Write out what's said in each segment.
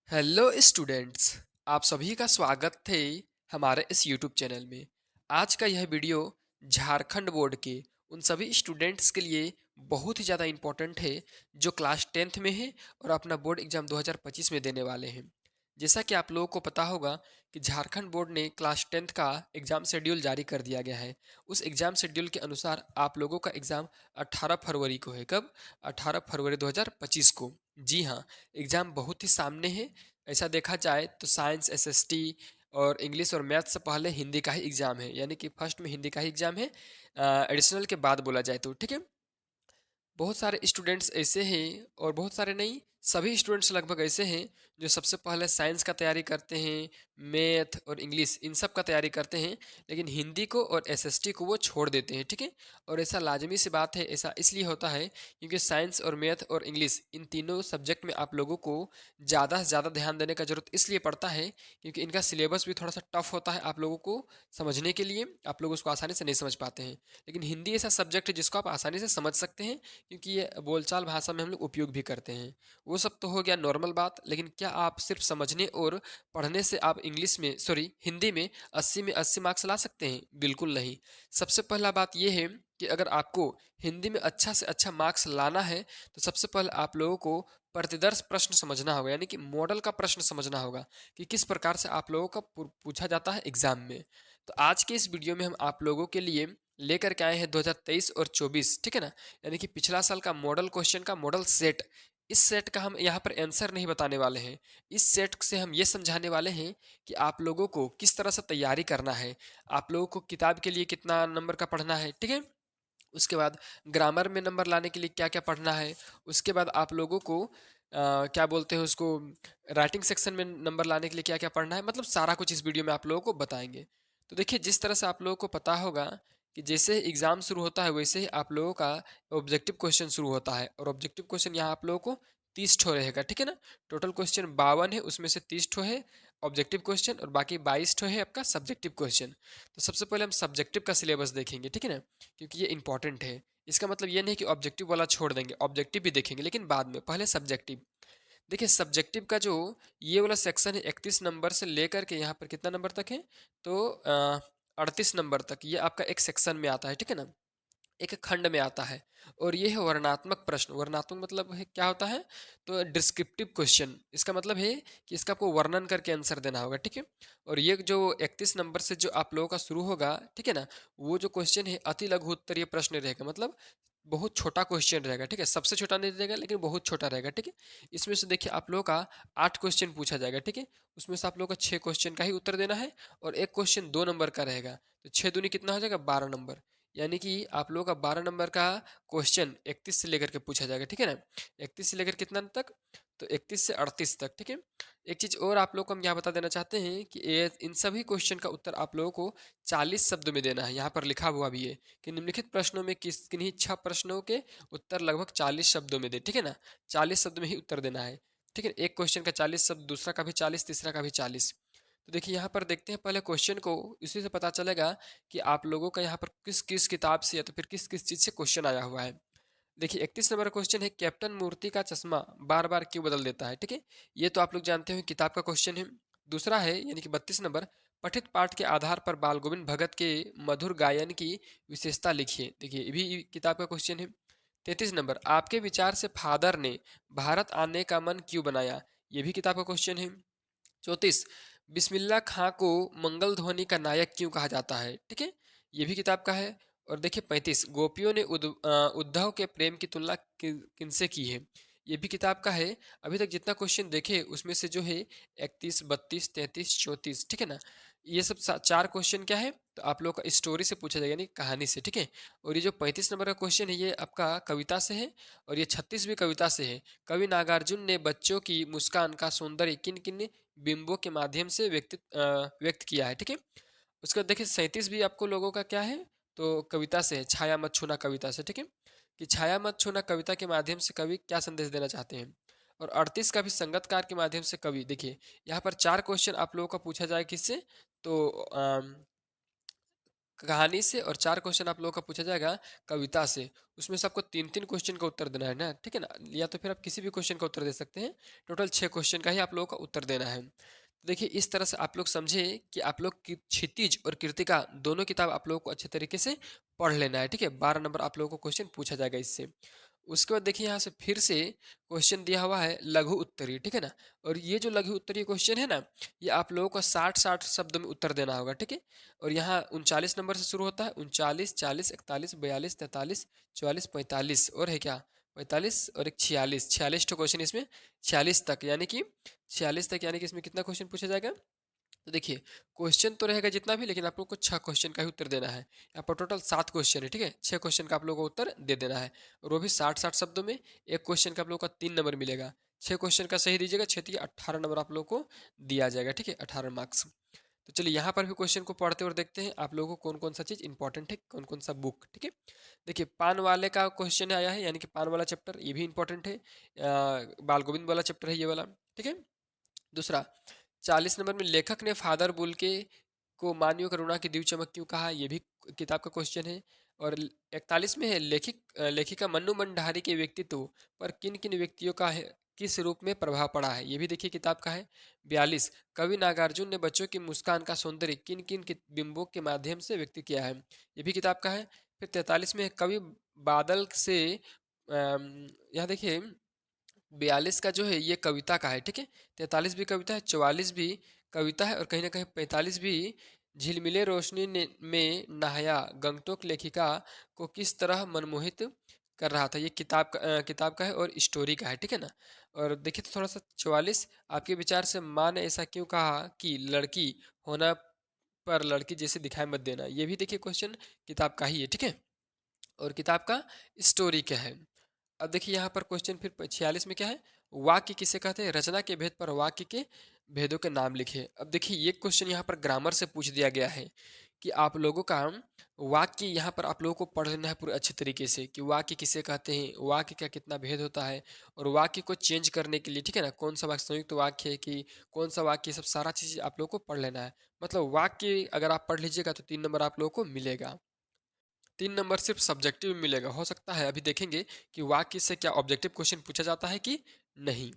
Hello students. आप सभी का स्वागत है हमारे इस यूट्यूब चैनल में। आज का यह वीडियो झारखंड बोर्ड के उन सभी स्टूडेंट्स के लिए बहुत ही ज़्यादा इम्पोर्टेंट है जो क्लास टेंथ में है और अपना बोर्ड एग्ज़ाम 2025 में देने वाले हैं। जैसा कि आप लोगों को पता होगा कि झारखंड बोर्ड ने क्लास टेंथ का एग्ज़ाम शेड्यूल जारी कर दिया गया है। उस एग्ज़ाम शेड्यूल के अनुसार आप लोगों का एग्ज़ाम 18 फरवरी को है। कब? 18 फरवरी 2025 को। जी हाँ, एग्ज़ाम बहुत ही सामने है। ऐसा देखा जाए तो साइंस एसएसटी और इंग्लिश और मैथ से पहले हिंदी का ही एग्ज़ाम है, यानी कि फर्स्ट में हिंदी का ही एग्ज़ाम है। एडिशनल के बाद बोला जाए तो ठीक है। बहुत सारे स्टूडेंट्स ऐसे हैं और बहुत सारे नहीं, सभी स्टूडेंट्स लगभग ऐसे हैं जो सबसे पहले साइंस का तैयारी करते हैं, मैथ और इंग्लिश इन सब का तैयारी करते हैं, लेकिन हिंदी को और एसएसटी को वो छोड़ देते हैं। ठीक है। और ऐसा लाजमी सी बात है, ऐसा इसलिए होता है क्योंकि साइंस और मैथ और इंग्लिश इन तीनों सब्जेक्ट में आप लोगों को ज़्यादा से ज़्यादा ध्यान देने का ज़रूरत इसलिए पड़ता है क्योंकि इनका सिलेबस भी थोड़ा सा टफ होता है आप लोगों को समझने के लिए। आप लोग उसको आसानी से नहीं समझ पाते हैं। लेकिन हिंदी ऐसा सब्जेक्ट है जिसको आप आसानी से समझ सकते हैं क्योंकि ये बोलचाल भाषा में हम लोग उपयोग भी करते हैं। वो सब तो हो गया नॉर्मल बात, लेकिन क्या आप सिर्फ समझने और पढ़ने से आप इंग्लिश में सॉरी हिंदी में 80 में 80 मार्क्स ला सकते हैं? बिल्कुल नहीं। सबसे पहला बात ये है कि अगर आपको हिंदी में अच्छा से अच्छा मार्क्स लाना है तो सबसे पहले आप लोगों को प्रतिदर्श प्रश्न समझना होगा, यानी कि मॉडल का प्रश्न समझना होगा कि किस प्रकार से आप लोगों का पूछा जाता है एग्जाम में। तो आज के इस वीडियो में हम आप लोगों के लिए लेकर के आए हैं 2023 और 24, ठीक है ना। यानी कि पिछला साल का मॉडल क्वेश्चन का मॉडल सेट। इस सेट का हम यहाँ पर आंसर नहीं बताने वाले हैं। इस सेट से हम ये समझाने वाले हैं कि आप लोगों को किस तरह से तैयारी करना है, आप लोगों को किताब के लिए कितना नंबर का पढ़ना है, ठीक है। उसके बाद ग्रामर में नंबर लाने के लिए क्या क्या पढ़ना है। उसके बाद आप लोगों को क्या बोलते हैं उसको, राइटिंग सेक्शन में नंबर लाने के लिए क्या क्या पढ़ना है, मतलब सारा कुछ इस वीडियो में आप लोगों को बताएंगे। तो देखिए, जिस तरह से आप लोगों को पता होगा कि जैसे एग्ज़ाम शुरू होता है वैसे ही आप लोगों का ऑब्जेक्टिव क्वेश्चन शुरू होता है, और ऑब्जेक्टिव क्वेश्चन यहाँ आप लोगों को 30 ठो रहेगा, ठीक है ना। टोटल क्वेश्चन 52 है, उसमें से 30 ठो है ऑब्जेक्टिव क्वेश्चन और बाकी 22 ठो है आपका सब्जेक्टिव क्वेश्चन। तो सबसे पहले हम सब्जेक्टिव का सिलेबस देखेंगे, ठीक है ना, क्योंकि ये इंपॉर्टेंट है। इसका मतलब ये नहीं कि ऑब्जेक्टिव वाला छोड़ देंगे, ऑब्जेक्टिव भी देखेंगे लेकिन बाद में, पहले सब्जेक्टिव। देखिए, सब्जेक्टिव का जो ये वाला सेक्शन है 31 नंबर से लेकर के यहाँ पर कितना नंबर तक है, तो 38 नंबर तक ये आपका एक सेक्शन में आता है, ठीक है ना, एक खंड में आता है। और ये है वर्णनात्मक प्रश्न। वर्णनात्मक मतलब है क्या होता है, तो डिस्क्रिप्टिव क्वेश्चन। इसका मतलब है कि इसका आपको वर्णन करके आंसर देना होगा, ठीक है। और ये जो 31 नंबर से जो आप लोगों का शुरू होगा, ठीक है ना, वो जो क्वेश्चन है अति लघु उत्तरीय प्रश्न रहेगा, मतलब बहुत छोटा क्वेश्चन रहेगा, ठीक है। सबसे छोटा नहीं रहेगा लेकिन बहुत छोटा रहेगा, ठीक है। इसमें से देखिए आप लोगों का 8 क्वेश्चन पूछा जाएगा, ठीक है। उसमें से आप लोगों का 6 क्वेश्चन का ही उत्तर देना है और एक क्वेश्चन 2 नंबर का रहेगा। तो 6 दूनी कितना हो जाएगा, 12 नंबर। यानी कि आप लोगों का 12 नंबर का क्वेश्चन 31 से लेकर के पूछा जाएगा, ठीक है ना। 31 से लेकर कितना तक, तो 31 से 38 तक, ठीक है। एक चीज़ और आप लोग को हम यहाँ बता देना चाहते हैं कि ये इन सभी क्वेश्चन का उत्तर आप लोगों को 40 शब्द में देना है। यहाँ पर लिखा हुआ भी है कि निम्नलिखित प्रश्नों में किन्हीं 6 प्रश्नों के उत्तर लगभग 40 शब्दों में दे, ठीक है ना। 40 शब्द में ही उत्तर देना है, ठीक है। एक क्वेश्चन का 40 शब्द, दूसरा का भी 40, तीसरा का भी 40। तो देखिए यहाँ पर देखते हैं पहले क्वेश्चन को, इसी से पता चलेगा कि आप लोगों का यहाँ पर किस किस किताब से या तो फिर किस किस चीज़ से क्वेश्चन आया हुआ है। देखिए 31 नंबर क्वेश्चन है, कैप्टन मूर्ति का चश्मा बार बार क्यों बदल देता है, ठीक है। ये तो आप लोग जानते हो किताब का क्वेश्चन है। दूसरा है यानी कि 32 नंबर, पठित पाठ के आधार पर बाल गोविंद भगत के मधुर गायन की विशेषता लिखिए। देखिए ये भी किताब का क्वेश्चन है। 33 नंबर, आपके विचार से फादर ने भारत आने का मन क्यों बनाया। ये भी किताब का क्वेश्चन है। 34, बिस्मिल्लाह खां को मंगल ध्वनि का नायक क्यों कहा जाता है, ठीक है। ये भी किताब का है। और देखिए 35, गोपियों ने उद्धव के प्रेम की तुलना किनसे की है। ये भी किताब का है। अभी तक जितना क्वेश्चन देखे उसमें से जो है 31, 32, 33, 34, ठीक है ना, ये सब चार क्वेश्चन क्या है, तो आप लोग का स्टोरी से पूछा जाएगा, यानी कहानी से, ठीक है। और ये जो 35 नंबर का क्वेश्चन है ये आपका कविता से है, और ये 36 भी कविता से है। कवि नागार्जुन ने बच्चों की मुस्कान का सौंदर्य किन किन बिंबों के माध्यम से व्यक्त किया है, ठीक है। उसका देखिए 37 भी आपको लोगों का क्या है, तो कविता से है, छाया मत छूना कविता से, ठीक है, कि छाया मत छूना कविता के माध्यम से कवि क्या संदेश देना चाहते हैं। और 38 का भी संगतकार के माध्यम से कवि। देखिए यहाँ पर चार क्वेश्चन आप लोगों का पूछा जाए किससे, तो कहानी से और 4 क्वेश्चन आप लोगों का पूछा जाएगा कविता से। उसमें से आपको 3-3 क्वेश्चन का उत्तर देना है ना, ठीक है ना? या तो फिर आप किसी भी क्वेश्चन का उत्तर दे सकते हैं। टोटल 6 क्वेश्चन का ही आप लोगों का उत्तर देना है। तो देखिए इस तरह से आप लोग समझे कि आप लोग की क्षितिज और कृतिका दोनों किताब आप लोगों को अच्छे तरीके से पढ़ लेना है, ठीक है? 12 नंबर आप लोगों को क्वेश्चन पूछा जाएगा इससे। उसके बाद देखिए यहाँ से फिर से क्वेश्चन दिया हुआ है लघु उत्तरीय, ठीक है ना? और ये जो लघु उत्तरीय क्वेश्चन है ना, ये आप लोगों को 60-60 शब्दों में उत्तर देना होगा, ठीक है? और यहाँ 39 नंबर से शुरू होता है, 39, 40, 41, 42, 43, 44, 45 और है क्या? 45 और एक 46, 46 तो क्वेश्चन इसमें, 46 तक यानी कि 46 तक यानी कि इसमें कितना क्वेश्चन पूछा जाएगा? तो देखिए क्वेश्चन तो रहेगा जितना भी, लेकिन आप लोग को 6 क्वेश्चन का ही उत्तर देना है। यहाँ पर टोटल 7 क्वेश्चन है, ठीक है? 6 क्वेश्चन का आप लोगों को उत्तर दे देना है और वो भी 60-60 शब्दों में। एक क्वेश्चन का आप लोगों का 3 नंबर मिलेगा। 6 क्वेश्चन का सही दीजिएगा, 6 तिया 18 नंबर आप लोगों को दिया जाएगा, ठीक है? 18 मार्क्स। तो चलिए यहाँ पर भी क्वेश्चन को पढ़ते और देखते हैं आप लोगों को कौन कौन सा चीज़ इंपॉर्टेंट है, कौन कौन सा बुक, ठीक है? देखिए पान वाले का क्वेश्चन आया है, यानी कि पान वाला चैप्टर, ये भी इंपॉर्टेंट है। बाल गोविंद वाला चैप्टर है ये वाला, ठीक है? दूसरा 40 नंबर में लेखक ने फादर बुल्के को मानवीय करुणा की दिव्य चमक क्यों कहा, ये भी किताब का क्वेश्चन है। और 41 में है लेखिका मन्नू मंडारी के व्यक्तित्व पर किन किन व्यक्तियों का है किस रूप में प्रभाव पड़ा है, ये भी देखिए किताब का है। 42 कवि नागार्जुन ने बच्चों की मुस्कान का सौंदर्य किन किन बिंबों के माध्यम से व्यक्त किया है, ये भी किताब का है। फिर 43 में है कवि बादल से यहाँ देखिए 42 का जो है ये कविता का है, ठीक है? 43 भी कविता है, 44 भी कविता है और कहीं ना कहीं 45 भी झिलमिले रोशनी में नहाया गंगटोक लेखिका को किस तरह मनमोहित कर रहा था, ये किताब का है और स्टोरी का है, ठीक है ना? और देखिए तो थोड़ा सा 44 आपके विचार से माँ ने ऐसा क्यों कहा कि लड़की होना पर लड़की जैसे दिखाई मत देना, ये भी देखिए क्वेश्चन किताब का ही है, ठीक है? और किताब का स्टोरी क्या है। अब देखिए यहाँ पर क्वेश्चन फिर 46 में क्या है, वाक्य किसे कहते हैं, रचना के भेद पर वाक्य के भेदों के नाम लिखे। अब देखिए ये क्वेश्चन यहाँ पर ग्रामर से पूछ दिया गया है कि आप लोगों का वाक्य यहाँ पर आप लोगों को पढ़ लेना है पूरे अच्छे तरीके से कि वाक्य किसे कहते हैं, वाक्य का कितना भेद होता है और वाक्य को चेंज करने के लिए, ठीक है ना, कौन सा वाक्य संयुक्त वाक्य है कि कौन सा वाक्य, सब सारा चीज़ आप लोगों को पढ़ लेना है। मतलब वाक्य अगर आप पढ़ लीजिएगा तो 3 नंबर आप लोगों को मिलेगा। 3 नंबर सिर्फ सब्जेक्टिव में मिलेगा, हो सकता है अभी देखेंगे कि वाक्य से क्या ऑब्जेक्टिव क्वेश्चन पूछा जाता है कि नहीं।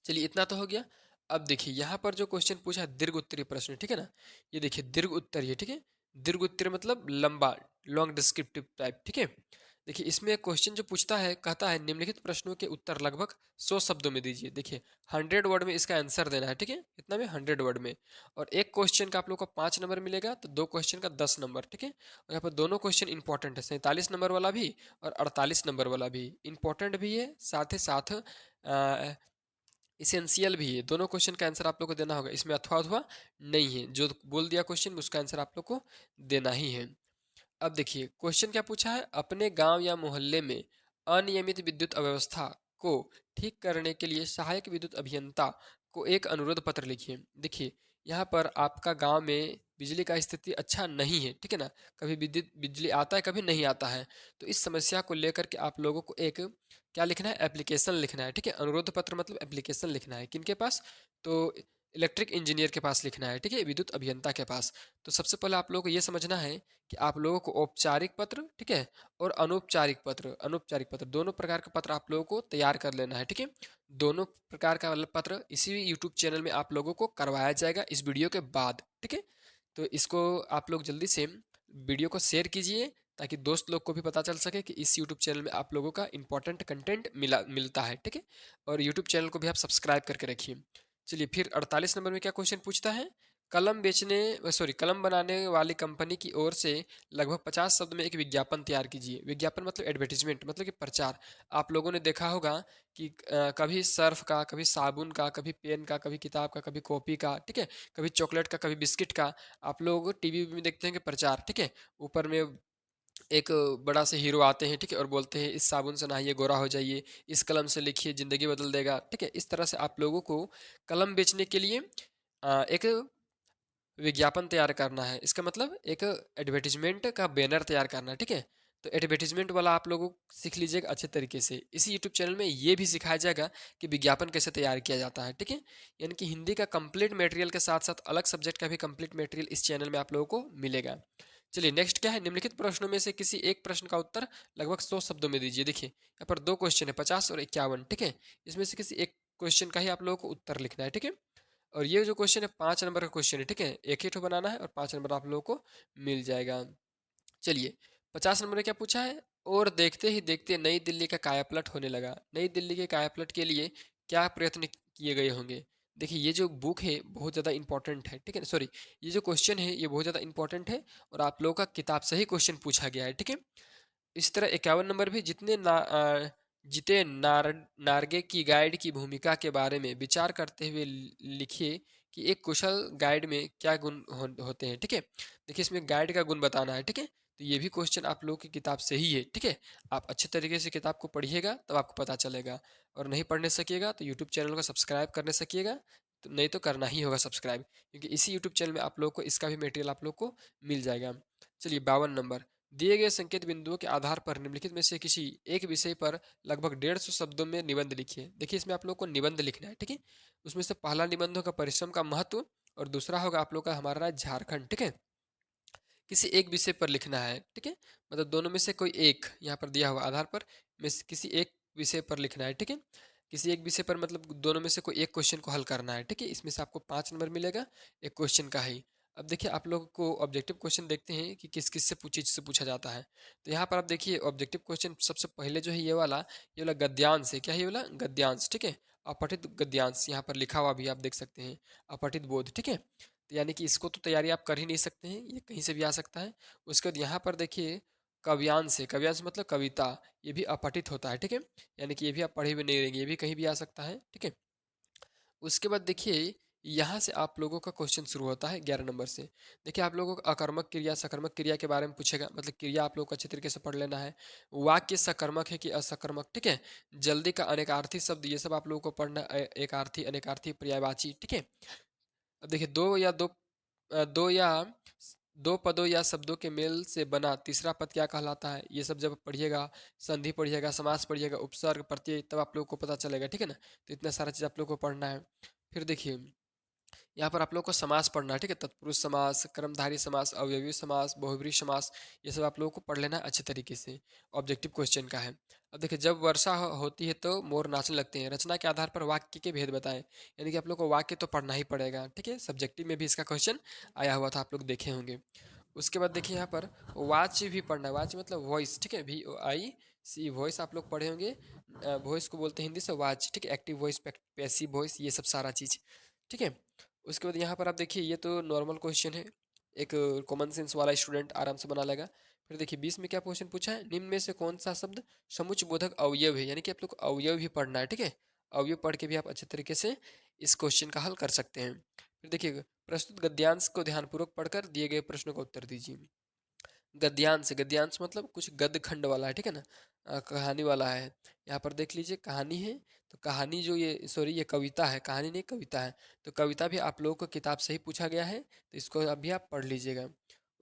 चलिए इतना तो हो गया। अब देखिए यहाँ पर जो क्वेश्चन पूछा है दीर्घ उत्तरीय प्रश्न, ठीक है ना? ये देखिए दीर्घ उत्तरीय, ठीक है? दीर्घ उत्तरीय मतलब लंबा, लॉन्ग डिस्क्रिप्टिव टाइप, ठीक है? देखिए इसमें क्वेश्चन जो पूछता है कहता है निम्नलिखित प्रश्नों के उत्तर लगभग 100 शब्दों में दीजिए। देखिए 100 वर्ड में इसका आंसर देना है, ठीक है? इतना में 100 वर्ड में। और एक क्वेश्चन का आप लोग को 5 नंबर मिलेगा, तो 2 क्वेश्चन का 10 नंबर, ठीक है? और यहाँ पर दोनों क्वेश्चन इंपॉर्टेंट है, 47 नंबर वाला भी और 48 नंबर वाला भी इंपॉर्टेंट भी है, साथ ही साथ इसेंशियल भी है। दोनों क्वेश्चन का आंसर आप लोग को देना होगा, इसमें अथवा अथवा नहीं है, जो बोल दिया क्वेश्चन उसका आंसर आप लोग को देना ही है। अब देखिए क्वेश्चन क्या पूछा है, अपने गांव या मोहल्ले में अनियमित विद्युत अव्यवस्था को ठीक करने के लिए सहायक विद्युत अभियंता को एक अनुरोध पत्र लिखिए। देखिए यहाँ पर आपका गांव में बिजली का स्थिति अच्छा नहीं है, ठीक है ना? कभी विद्युत बिजली आता है, कभी नहीं आता है। तो इस समस्या को लेकर के आप लोगों को एक क्या लिखना है, एप्लीकेशन लिखना है, ठीक है? अनुरोध पत्र मतलब एप्लीकेशन लिखना है, किनके पास? तो इलेक्ट्रिक इंजीनियर के पास लिखना है, ठीक है? विद्युत अभियंता के पास। तो सबसे पहले आप लोगों को ये समझना है कि आप लोगों को औपचारिक पत्र, ठीक है, और अनौपचारिक पत्र दोनों प्रकार का पत्र आप लोगों को तैयार कर लेना है, ठीक है? दोनों प्रकार का मतलब पत्र इसी यूट्यूब चैनल में आप लोगों को करवाया जाएगा इस वीडियो के बाद, ठीक है? तो इसको आप लोग जल्दी से वीडियो को शेयर कीजिए ताकि दोस्त लोग को भी पता चल सके कि इस यूट्यूब चैनल में आप लोगों का इंपॉर्टेंट कंटेंट मिलता है, ठीक है? और यूट्यूब चैनल को भी आप सब्सक्राइब करके रखिए। चलिए फिर 48 नंबर में क्या क्वेश्चन पूछता है, कलम बनाने वाली कंपनी की ओर से लगभग 50 शब्द में एक विज्ञापन तैयार कीजिए। विज्ञापन मतलब एडवर्टीजमेंट, मतलब कि प्रचार। आप लोगों ने देखा होगा कि कभी सर्फ का, कभी साबुन का, कभी पेन का, कभी किताब का, कभी कॉपी का, ठीक है, कभी चॉकलेट का, कभी बिस्किट का। आप लोग टीवी में देखते हैं कि प्रचार, ठीक है, ऊपर में एक बड़ा से हीरो आते हैं, ठीक है, और बोलते हैं इस साबुन से नहाइए गोरा हो जाइए, इस कलम से लिखिए ज़िंदगी बदल देगा, ठीक है? इस तरह से आप लोगों को कलम बेचने के लिए एक विज्ञापन तैयार करना है। इसका मतलब एक एडवर्टीजमेंट का बैनर तैयार करना है, ठीक है? तो एडवर्टीजमेंट वाला आप लोगों को सीख लीजिएगा अच्छे तरीके से। इसी यूट्यूब चैनल में ये भी सिखाया जाएगा कि विज्ञापन कैसे तैयार किया जाता है, ठीक है? यानी कि हिंदी का कंप्लीट मटेरियल के साथ साथ अलग सब्जेक्ट का भी कंप्लीट मटेरियल इस चैनल में आप लोगों को मिलेगा। चलिए नेक्स्ट क्या है, निम्नलिखित प्रश्नों में से किसी एक प्रश्न का उत्तर लगभग 100 शब्दों में दीजिए। देखिए यहाँ पर दो क्वेश्चन है, 50 और 51, ठीक है। इसमें से किसी एक क्वेश्चन का ही आप लोगों को उत्तर लिखना है, ठीक है। और ये जो क्वेश्चन है 5 नंबर का क्वेश्चन है, ठीक है। एक ही ठो बनाना है और 5 नंबर आप लोगों को मिल जाएगा। चलिए 50 नंबर में क्या पूछा है, और देखते ही देखते नई दिल्ली का कायापलट होने लगा। नई दिल्ली के कायापलट के लिए क्या प्रयत्न किए गए होंगे। देखिए ये जो बुक है बहुत ज़्यादा इंपॉर्टेंट है, ठीक है, सॉरी, ये जो क्वेश्चन है ये बहुत ज़्यादा इंपॉर्टेंट है और आप लोगों का किताब से ही क्वेश्चन पूछा गया है, ठीक है। इस तरह 51 नंबर भी जिते नार्गे की गाइड की भूमिका के बारे में विचार करते हुए लिखिए कि एक कुशल गाइड में क्या गुण होते हैं, ठीक है। देखिए इसमें गाइड का गुण बताना है, ठीक है। तो ये भी क्वेश्चन आप लोगों की किताब से ही है, ठीक है। आप अच्छे तरीके से किताब को पढ़िएगा तब आपको पता चलेगा, और नहीं पढ़ने सकिएगा तो यूट्यूब चैनल को सब्सक्राइब करने सकिएगा, तो नहीं तो करना ही होगा सब्सक्राइब, क्योंकि इसी यूट्यूब चैनल में आप लोग को इसका भी मटेरियल आप लोग को मिल जाएगा। चलिए 52 नंबर, दिए गए संकेत बिंदुओं के आधार पर निम्नलिखित में से किसी एक विषय पर लगभग 150 शब्दों में निबंध लिखिए। देखिए इसमें आप लोग को निबंध लिखना है, ठीक है। उसमें से पहला निबंध होगा परिश्रम का महत्व, और दूसरा होगा आप लोग का हमारा राज्य झारखंड, ठीक है। किसी एक विषय पर लिखना है, ठीक है। मतलब दोनों में से कोई एक, यहाँ पर दिया हुआ आधार पर में से किसी एक विषय पर लिखना है, ठीक है। किसी एक विषय पर मतलब दोनों में से कोई एक क्वेश्चन को हल करना है, ठीक है। इसमें से आपको 5 नंबर मिलेगा एक क्वेश्चन का ही। अब देखिए आप लोग को ऑब्जेक्टिव क्वेश्चन देखते हैं कि किस किस से पूछी से पूछा जाता है। तो यहाँ पर आप देखिए ऑब्जेक्टिव क्वेश्चन सबसे पहले जो है ये वाला गद्यांश है। क्या है ये वाला गद्यांश, ठीक है। अपठित गद्यांश यहाँ पर लिखा हुआ भी आप देख सकते हैं, अपठित बोध, ठीक है। तो यानी कि इसको तो तैयारी आप कर ही नहीं सकते हैं, ये कहीं से भी आ सकता है। उसके बाद यहाँ पर देखिए कव्यांश है, कव्यांश मतलब कविता, ये भी अपठित होता है, ठीक है। यानी कि ये भी आप पढ़े हुए नहीं रहेंगे, ये भी कहीं भी आ सकता है, ठीक है। उसके बाद देखिए यहाँ से आप लोगों का क्वेश्चन शुरू होता है 11 नंबर से। देखिए आप लोगों को अकर्मक क्रिया सकर्मक क्रिया के बारे में पूछेगा, मतलब क्रिया आप लोगों को अच्छे तरीके से पढ़ लेना है। वाक्य सकर्मक है कि असकर्मक, ठीक है। जल्दी का अनेकार्थी शब्द, ये सब आप लोगों को पढ़ना, एकार्थी अनेकार्थी पर्यायवाची, ठीक है। अब देखिए दो या दो पदों या शब्दों के मेल से बना तीसरा पद क्या कहलाता है, ये सब जब पढ़िएगा, संधि पढ़िएगा, समास पढ़िएगा, उपसर्ग प्रत्यय, तब आप लोगों को पता चलेगा, ठीक है ना। तो इतना सारा चीज़ आप लोगों को पढ़ना है। फिर देखिए यहाँ पर आप लोग को समास पढ़ना है, ठीक है। तत्पुरुष समास, कर्मधारी समास, अवयवी समास, बहुब्रीहि समास, ये सब आप लोगों को पढ़ लेना है अच्छे तरीके से। ऑब्जेक्टिव क्वेश्चन का है। अब देखिए जब वर्षा होती है तो मोर नाचने लगते हैं, रचना के आधार पर वाक्य के भेद बताएं। यानी कि आप लोग को वाक्य तो पढ़ना ही पड़ेगा, ठीक है। सब्जेक्टिव में भी इसका क्वेश्चन आया हुआ था, आप लोग देखे होंगे। उसके बाद देखिए यहाँ पर वाच्य भी पढ़ना है, वाच्य मतलब वॉइस, ठीक है, VOIC, वॉइस आप लोग पढ़े होंगे। वॉइस को बोलते हैं हिंदी से वाच, ठीक है। एक्टिव वॉइस, पैसिव वॉइस, ये सब सारा चीज़, ठीक है। उसके बाद यहाँ पर आप देखिए ये तो नॉर्मल क्वेश्चन है, एक कॉमन सेंस वाला स्टूडेंट आराम से बना लेगा। फिर देखिए 20 में क्या क्वेश्चन पूछा है, निम्न में से कौन सा शब्द समुच्च बोधक अवयव है। यानी कि आप लोग को अवयव भी पढ़ना है, ठीक है। अवयव पढ़ के भी आप अच्छे तरीके से इस क्वेश्चन का हल कर सकते हैं। फिर देखिए प्रस्तुत गद्यांश को ध्यानपूर्वक पढ़कर दिए गए प्रश्नों का उत्तर दीजिए। गद्यांश, गद्यांश मतलब कुछ गद्य खंड वाला है, ठीक है ना। कहानी वाला है। यहाँ पर देख लीजिए कहानी है, तो कहानी जो ये सॉरी ये कविता है, कहानी नहीं कविता है। तो कविता भी आप लोगों को किताब से ही पूछा गया है, तो इसको अभी आप पढ़ लीजिएगा।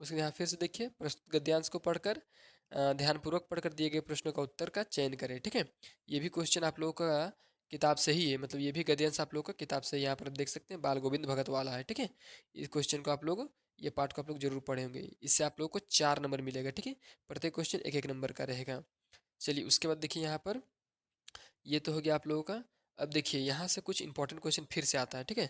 उसके यहाँ फिर से देखिए प्रस्तुत गद्यांश को पढ़कर ध्यानपूर्वक पढ़कर दिए गए प्रश्नों का उत्तर का चयन करें, ठीक है। ये भी क्वेश्चन आप लोगों का किताब से ही है, मतलब ये भी गद्यांश आप लोगों का किताब से यहाँ पर देख सकते हैं, बाल गोविंद भगत वाला है, ठीक है। इस क्वेश्चन को आप लोग, ये पार्ट को आप लोग जरूर पढ़े होंगे, इससे आप लोगों को 4 नंबर मिलेगा, ठीक है। प्रत्येक क्वेश्चन एक एक नंबर का रहेगा। चलिए उसके बाद देखिए यहाँ पर ये तो हो गया आप लोगों का। अब देखिए यहाँ से कुछ इंपॉर्टेंट क्वेश्चन फिर से आता है, ठीक है।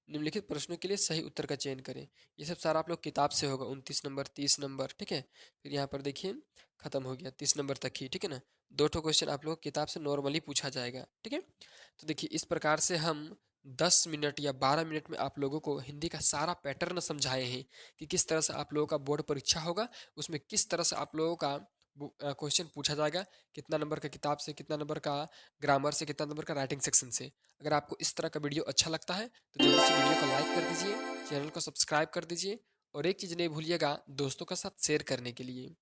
निम्नलिखित प्रश्नों के लिए सही उत्तर का चयन करें। ये सब सारा आप लोग किताब से होगा, 29 नंबर, 30 नंबर, ठीक है। फिर यहाँ पर देखिए खत्म हो गया 30 नंबर तक ही, ठीक है ना। दो ठो क्वेश्चन आप लोग किताब से नॉर्मली पूछा जाएगा, ठीक है। तो देखिए इस प्रकार से हम 10 मिनट या 12 मिनट में आप लोगों को हिंदी का सारा पैटर्न समझाए हैं कि किस तरह से आप लोगों का बोर्ड परीक्षा होगा, उसमें किस तरह से आप लोगों का क्वेश्चन पूछा जाएगा, कितना नंबर का किताब से, कितना नंबर का ग्रामर से, कितना नंबर का राइटिंग सेक्शन से। अगर आपको इस तरह का वीडियो अच्छा लगता है तो जल्दी से वीडियो को लाइक कर दीजिए, चैनल को सब्सक्राइब कर दीजिए, और एक चीज़ नहीं भूलिएगा दोस्तों के साथ शेयर करने के लिए।